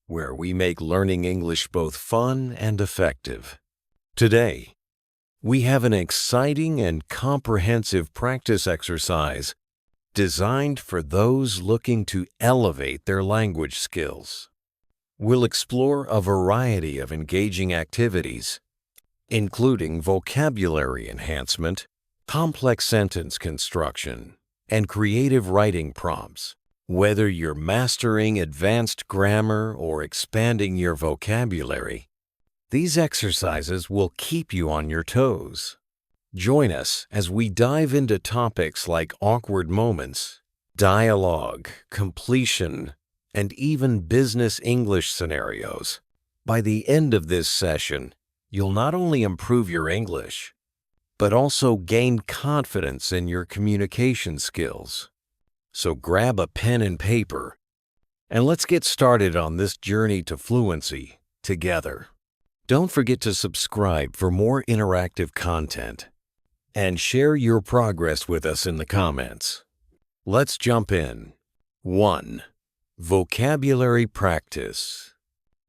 where we make learning English both fun and effective. Today, we have an exciting and comprehensive practice exercise designed for those looking to elevate their language skills. We'll explore a variety of engaging activities, including vocabulary enhancement, complex sentence construction, and creative writing prompts. Whether you're mastering advanced grammar or expanding your vocabulary, these exercises will keep you on your toes. Join us as we dive into topics like awkward moments, dialogue, completion, and even business English scenarios. By the end of this session, you'll not only improve your English, but also gain confidence in your communication skills. So grab a pen and paper, and let's get started on this journey to fluency together. Don't forget to subscribe for more interactive content, and share your progress with us in the comments. Let's jump in. 1. Vocabulary practice.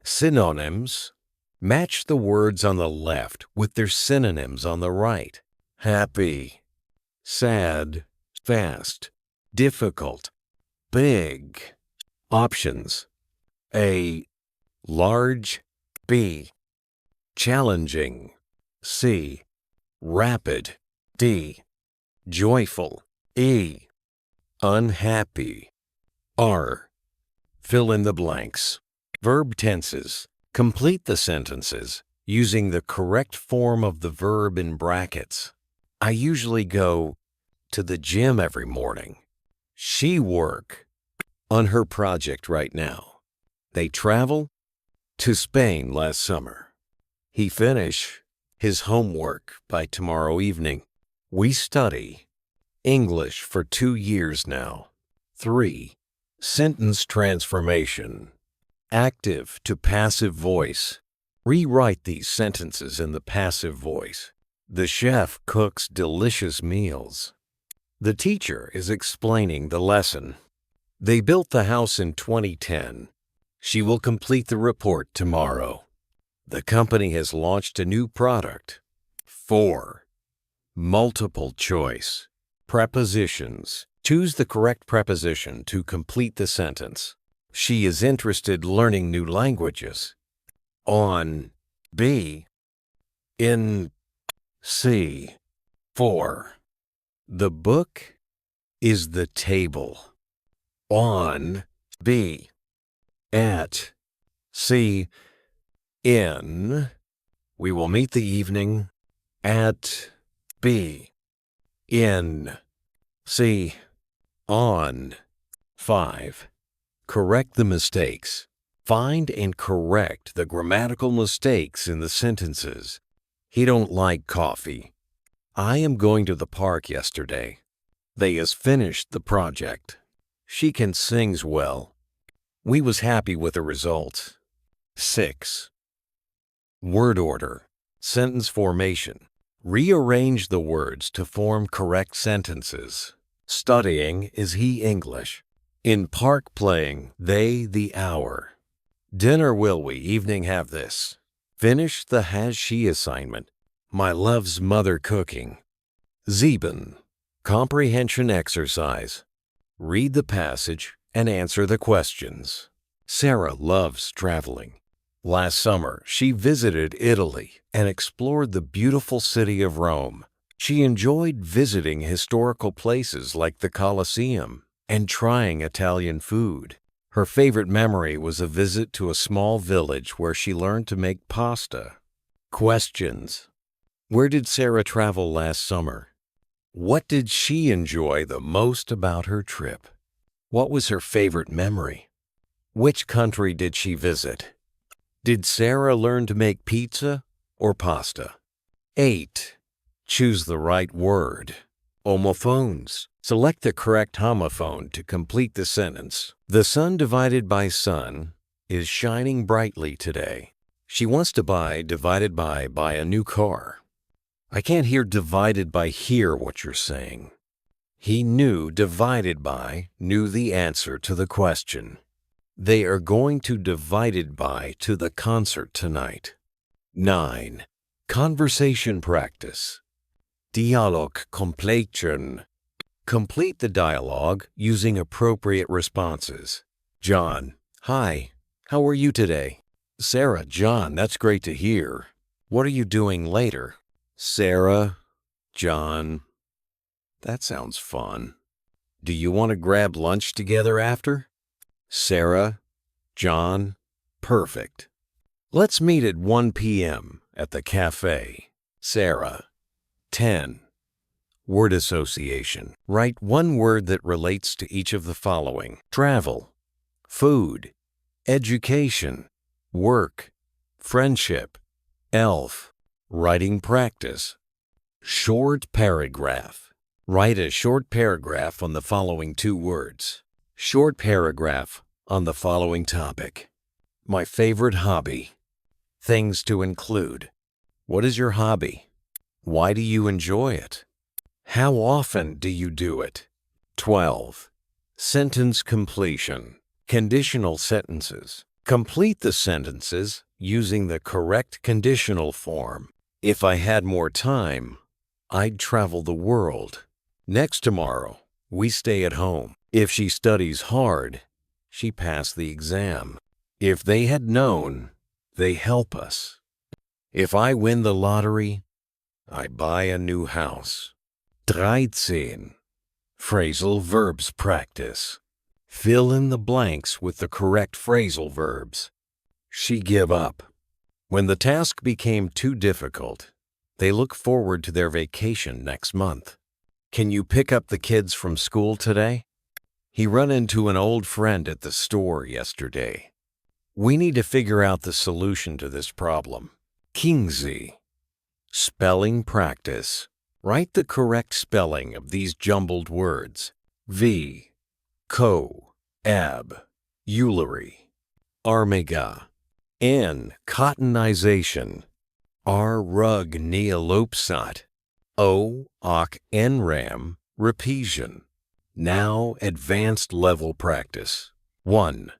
Synonyms. Match the words on the left with their synonyms on the right. Happy, sad, fast, difficult, big. Options. A. Large. B. Challenging. C. Rapid. D. Joyful. E. Unhappy. R. Fill in the blanks. Verb tenses. Complete the sentences using the correct form of the verb in brackets. I usually go to the gym every morning. She work on her project right now. They travel to Spain last summer. He finish his homework by tomorrow evening. We study English for 2 years now. 3. Sentence transformation. Active to passive voice. Rewrite these sentences in the passive voice. The chef cooks delicious meals. The teacher is explaining the lesson. They built the house in 2010. She will complete the report tomorrow. The company has launched a new product. 4. Multiple choice. Prepositions. Choose the correct preposition to complete the sentence. She is interested learning new languages. On. B. In. C. 4. The book is the table. On. B. At. C. In. We will meet the evening. At. B. In. C. On. 5. Correct the mistakes. Find and correct the grammatical mistakes in the sentences. He don't like coffee. I am going to the park yesterday. They has finished the project. She can sings well. We was happy with the results. 6. Word order. Sentence formation. Rearrange the words to form correct sentences. Studying is he English. In park playing, they the hour. Dinner will we evening have this. Finish the has she assignment. My love's mother cooking. 7. Comprehension exercise. Read the passage and answer the questions. Sarah loves traveling. Last summer, she visited Italy and explored the beautiful city of Rome. She enjoyed visiting historical places like the Colosseum and trying Italian food. Her favorite memory was a visit to a small village where she learned to make pasta. Questions. Where did Sarah travel last summer? What did she enjoy the most about her trip? What was her favorite memory? Which country did she visit? Did Sarah learn to make pizza or pasta? 8. Choose the right word. Homophones. Select the correct homophone to complete the sentence. The sun divided by sun is shining brightly today. She wants to buy divided by a new car. I can't hear divided by hear what you're saying. He knew divided by knew the answer to the question. They are going to divided by to the concert tonight. 9. Conversation practice. Dialog completion. Complete the dialogue using appropriate responses. John, hi, how are you today? Sarah, John, that's great to hear. What are you doing later? Sarah, John, that sounds fun. Do you want to grab lunch together after? Sarah, John, perfect. Let's meet at 1 p.m. at the cafe. Sarah, 10. Word association. Write one word that relates to each of the following: travel, food, education, work, friendship, elf. Writing practice. Short paragraph. Write a short paragraph on the following 2 words. Short paragraph on the following topic. My favorite hobby. Things to include. What is your hobby? Why do you enjoy it? How often do you do it? 12. Sentence completion. Conditional sentences. Complete the sentences using the correct conditional form. If I had more time, I'd travel the world. Next tomorrow, we stay at home. If she studies hard, she passed the exam. If they had known, they help us. If I win the lottery, I buy a new house. 13. Phrasal verbs practice. Fill in the blanks with the correct phrasal verbs. She give up. When the task became too difficult, they look forward to their vacation next month. Can you pick up the kids from school today? He run into an old friend at the store yesterday. We need to figure out the solution to this problem. Kingsley. Spelling practice. Write the correct spelling of these jumbled words. V, co, ab, Ullery, Armiga. N, cottonization. R, rug neolopsot. O, och enram, repetition. Now advanced level practice. 1.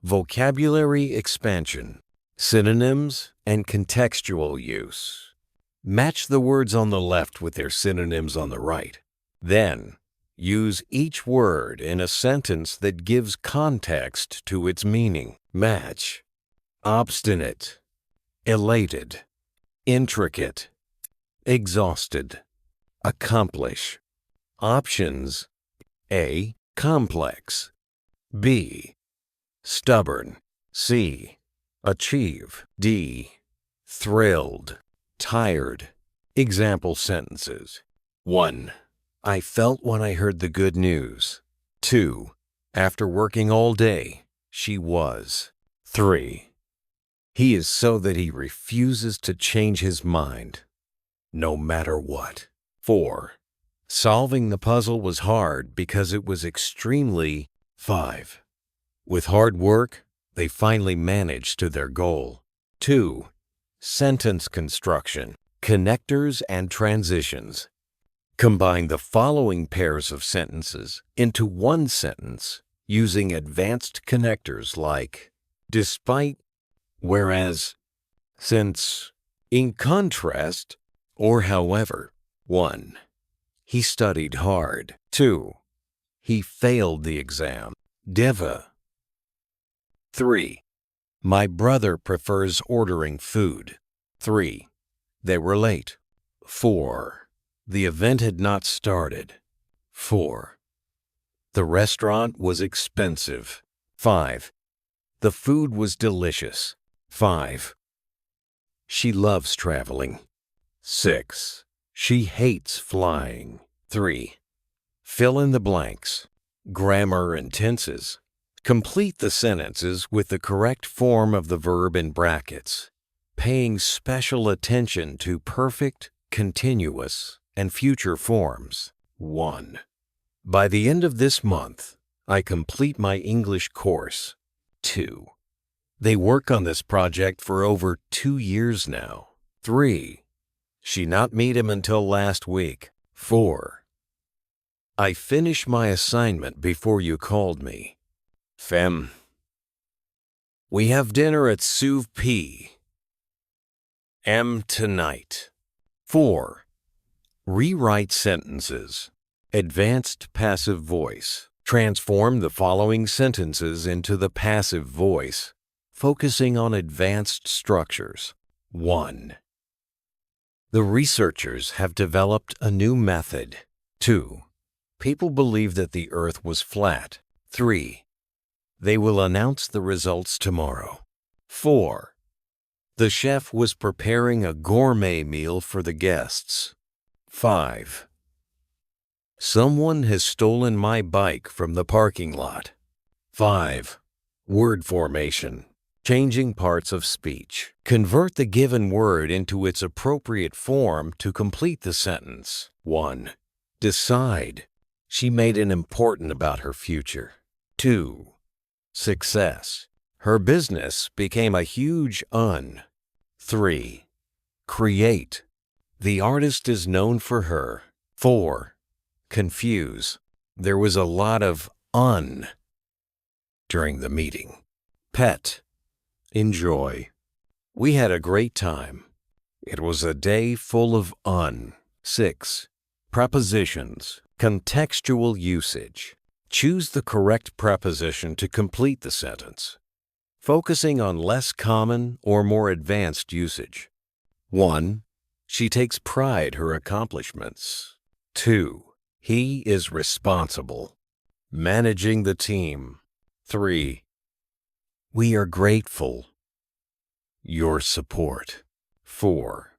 Vocabulary expansion. Synonyms and contextual use. Match the words on the left with their synonyms on the right. Then, use each word in a sentence that gives context to its meaning. Match. Obstinate, elated, intricate, exhausted, accomplish. Options: A, complex, B, stubborn, C, achieve, D, thrilled, tired. Example sentences. 1. I felt when I heard the good news. 2. After working all day, she was. 3. He is so that he refuses to change his mind, no matter what. 4. Solving the puzzle was hard because it was extremely. 5. With hard work, they finally managed to their goal. 2. Sentence construction, connectors and transitions. Combine the following pairs of sentences into one sentence using advanced connectors like despite, whereas, since, in contrast, or however. 1. He studied hard. 2. He failed the exam. Deva. 3. My brother prefers ordering food. 3. They were late. 4. The event had not started. 4. The restaurant was expensive. 5. The food was delicious. 5. She loves traveling. 6. She hates flying. 3. Fill in the blanks. Grammar and tenses. Complete the sentences with the correct form of the verb in brackets, paying special attention to perfect, continuous, and future forms. 1. By the end of this month, I complete my English course. 2. They work on this project for over 2 years now. 3. She not meet him until last week. 4. I finished my assignment before you called me. 5. We have dinner at Sous P. M tonight. 4. Rewrite sentences. Advanced passive voice. Transform the following sentences into the passive voice, focusing on advanced structures. 1. The researchers have developed a new method. 2. People believe that the Earth was flat. 3. They will announce the results tomorrow. 4. The chef was preparing a gourmet meal for the guests. 5. Someone has stolen my bike from the parking lot. 5. Word formation. Changing parts of speech. Convert the given word into its appropriate form to complete the sentence. 1. Decide. She made it important about her future. 2. Success. Her business became a huge 3. Create. The artist is known for her. 4. Confuse. There was a lot of during the meeting. Pet. Enjoy. We had a great time. It was a day full of 6. Prepositions. Contextual usage. Choose the correct preposition to complete the sentence, focusing on less common or more advanced usage. 1. She takes pride her accomplishments. 2. He is responsible. Managing the team. 3. We are grateful. Your support. 4.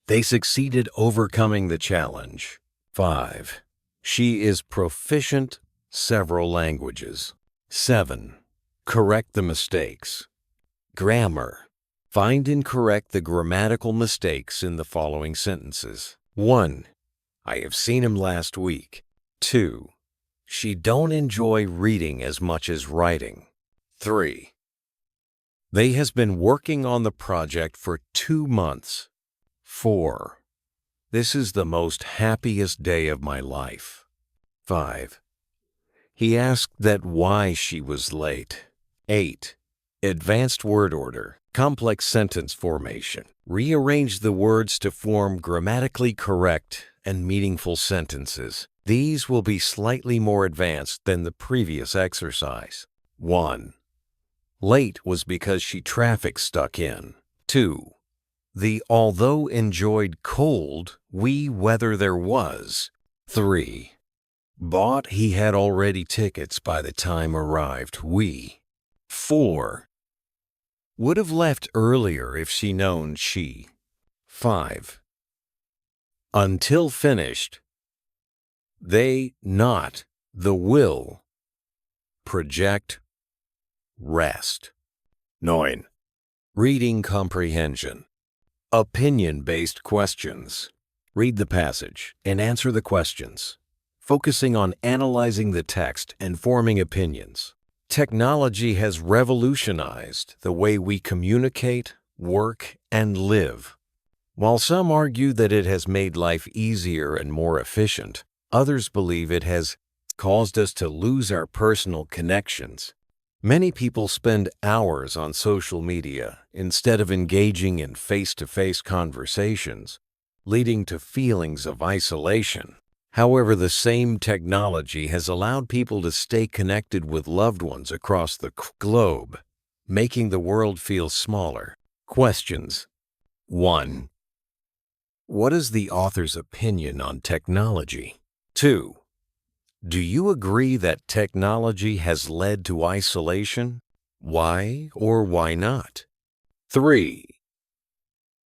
They succeeded overcoming the challenge. 5. She is proficient several languages. 7. Correct the mistakes. Grammar. Find and correct the grammatical mistakes in the following sentences. 1. I have seen him last week. 2. She don't enjoy reading as much as writing. 3. They has been working on the project for 2 months. 4. This is the most happiest day of my life. 5. He asked that why she was late. 8. Advanced word order. Complex sentence formation. Rearrange the words to form grammatically correct and meaningful sentences. These will be slightly more advanced than the previous exercise. 1. Late was because she traffic stuck in. 2. The although enjoyed cold, wee weather there was. 3. Bought he had already tickets by the time arrived. 4. Would have left earlier if she known she. 5. Until finished. They not the will. Project. Rest. 9. Reading comprehension. Opinion-based questions. Read the passage and answer the questions, focusing on analyzing the text and forming opinions. Technology has revolutionized the way we communicate, work, and live. While some argue that it has made life easier and more efficient, others believe it has caused us to lose our personal connections. Many people spend hours on social media instead of engaging in face-to-face conversations, leading to feelings of isolation. However, the same technology has allowed people to stay connected with loved ones across the globe, making the world feel smaller. Questions. 1. What is the author's opinion on technology? 2. Do you agree that technology has led to isolation? Why or why not? 3.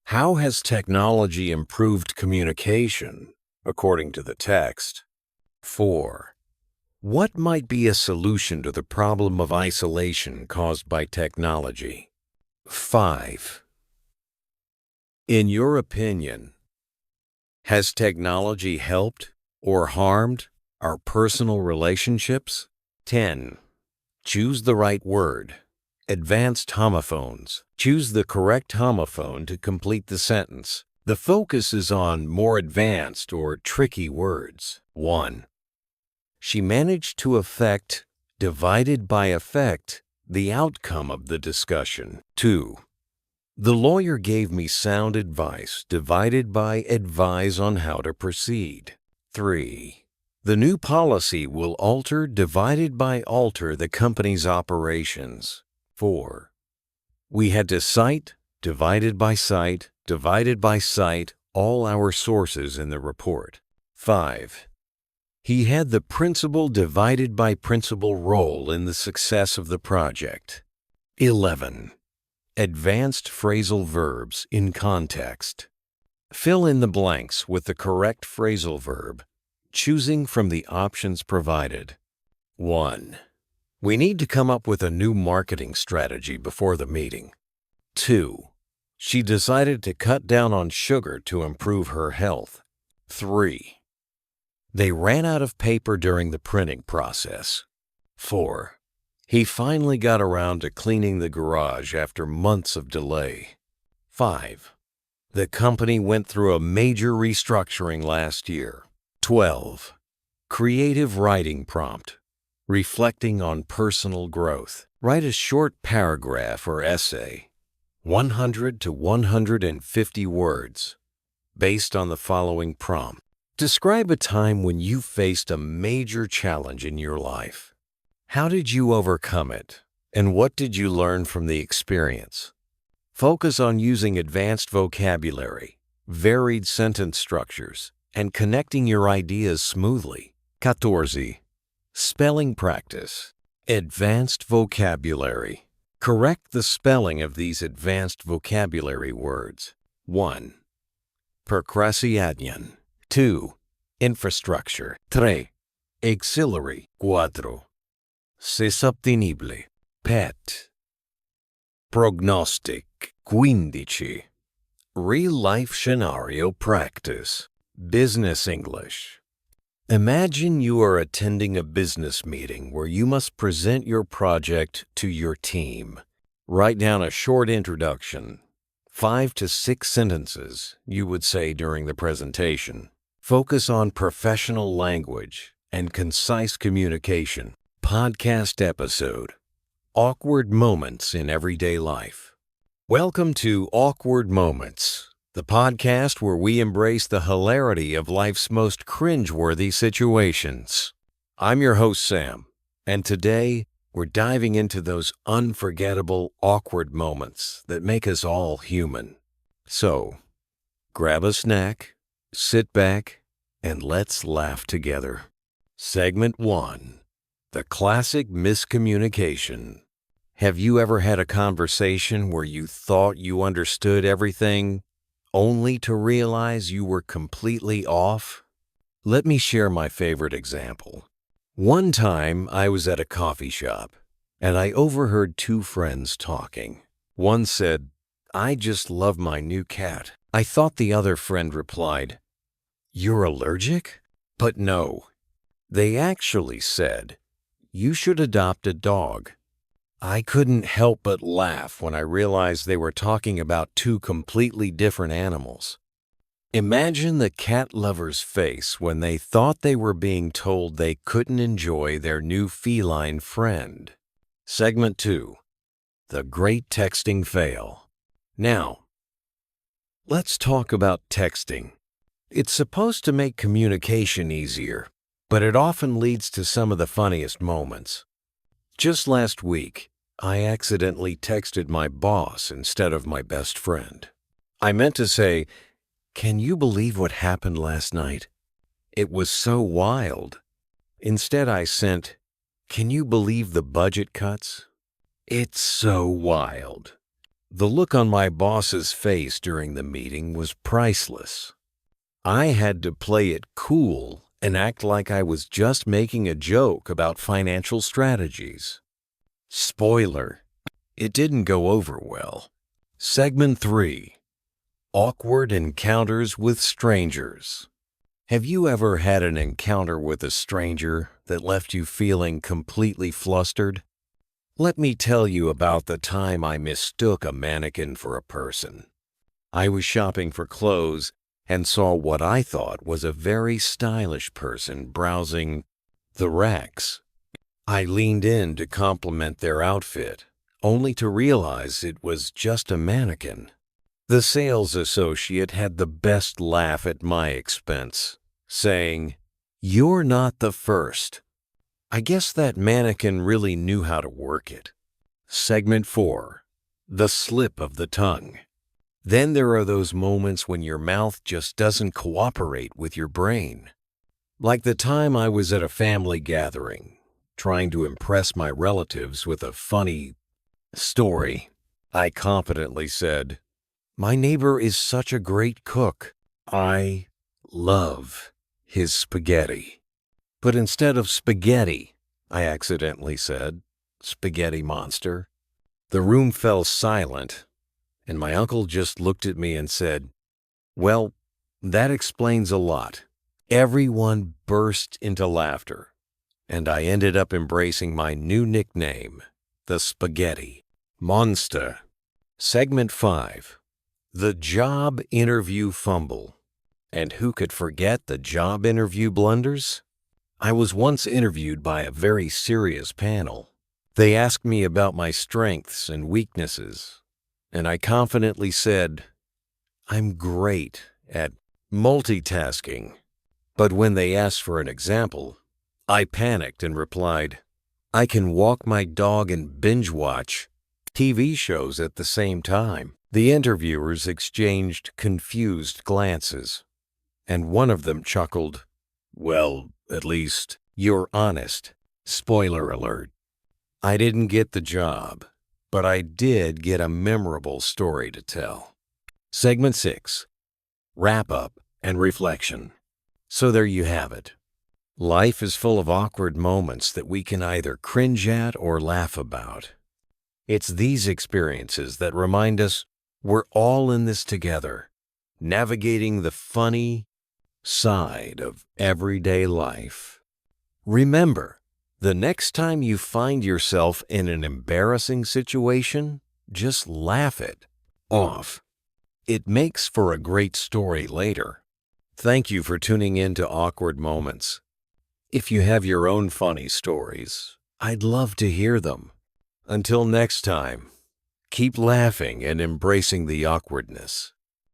How has technology improved communication, according to the text? 4. What might be a solution to the problem of isolation caused by technology? 5. In your opinion, has technology helped or harmed our personal relationships? 10. Choose the right word. Advanced homophones. Choose the correct homophone to complete the sentence. The focus is on more advanced or tricky words. 1. She managed to affect, divided by effect, The outcome of the discussion. 2. The lawyer gave me sound advice divided by advise on how to proceed. 3. The new policy will alter divided by alter the company's operations. 4. We had to cite divided by cite all our sources in the report. 5. He had the principal divided by principal role in the success of the project. 11. Advanced phrasal verbs in context. Fill in the blanks with the correct phrasal verb, choosing from the options provided. 1. We need to come up with a new marketing strategy before the meeting. 2. She decided to cut down on sugar to improve her health. 3. They ran out of paper during the printing process. 4. He finally got around to cleaning the garage after months of delay. 5. The company went through a major restructuring last year. 12. Creative writing prompt. Reflecting on personal growth. Write a short paragraph or essay, 100 to 150 words, based on the following prompt. Describe a time when you faced a major challenge in your life. How did you overcome it, and what did you learn from the experience? Focus on using advanced vocabulary, varied sentence structures, and connecting your ideas smoothly. 14. Spelling practice. Advanced vocabulary. Correct the spelling of these advanced vocabulary words. 1. Procrastination. 2. Infrastructure. 3. Auxiliary. 4. Susceptible. Pet. Prognostic. 15. Real-life scenario practice. Business English. Imagine you are attending a business meeting where you must present your project to your team. Write down a short introduction, 5 to 6 sentences you would say during the presentation. Focus on professional language and concise communication. Podcast episode. Awkward moments in everyday life. Welcome to Awkward Moments, the podcast where we embrace the hilarity of life's most cringeworthy situations. I'm your host, Sam, and today we're diving into those unforgettable, awkward moments that make us all human. So, grab a snack, sit back, and let's laugh together. Segment 1. The classic miscommunication. Have you ever had a conversation where you thought you understood everything, only to realize you were completely off? Let me share my favorite example. One time I was at a coffee shop, and I overheard 2 friends talking. One said, "I just love my new cat." I thought the other friend replied, "You're allergic?" But no, they actually said, "You should adopt a dog." I couldn't help but laugh when I realized they were talking about 2 completely different animals. Imagine the cat lover's face when they thought they were being told they couldn't enjoy their new feline friend. Segment 2. The Great Texting Fail. Now, let's talk about texting. It's supposed to make communication easier, but it often leads to some of the funniest moments. Just last week, I accidentally texted my boss instead of my best friend. I meant to say, "Can you believe what happened last night? It was so wild." Instead, I sent, "Can you believe the budget cuts? It's so wild." The look on my boss's face during the meeting was priceless. I had to play it cool and act like I was just making a joke about financial strategies. Spoiler, it didn't go over well. Segment 3. Awkward encounters with strangers. Have you ever had an encounter with a stranger that left you feeling completely flustered? Let me tell you about the time I mistook a mannequin for a person. I was shopping for clothes and saw what I thought was a very stylish person browsing the racks. I leaned in to compliment their outfit, only to realize it was just a mannequin. The sales associate had the best laugh at my expense, saying, "You're not the first." I guess that mannequin really knew how to work it. Segment 4. The slip of the tongue. Then there are those moments when your mouth just doesn't cooperate with your brain. Like the time I was at a family gathering, trying to impress my relatives with a funny story. I confidently said, "My neighbor is such a great cook. I love his spaghetti." But instead of spaghetti, I accidentally said, "Spaghetti monster." The room fell silent, and my uncle just looked at me and said, "Well, that explains a lot." Everyone burst into laughter, and I ended up embracing my new nickname, the Spaghetti Monster. Segment 5. The job interview fumble. And who could forget the job interview blunders? I was once interviewed by a very serious panel. They asked me about my strengths and weaknesses, and I confidently said, "I'm great at multitasking." But when they asked for an example, I panicked and replied, "I can walk my dog and binge watch TV shows at the same time." The interviewers exchanged confused glances, and one of them chuckled, "Well, at least you're honest." Spoiler alert. I didn't get the job, but I did get a memorable story to tell. Segment 6. Wrap up and reflection. So there you have it. Life is full of awkward moments that we can either cringe at or laugh about. It's these experiences that remind us we're all in this together, navigating the funny side of everyday life. Remember, the next time you find yourself in an embarrassing situation, just laugh it off. It makes for a great story later. Thank you for tuning in to Awkward Moments. If you have your own funny stories, I'd love to hear them. Until next time, keep laughing and embracing the awkwardness.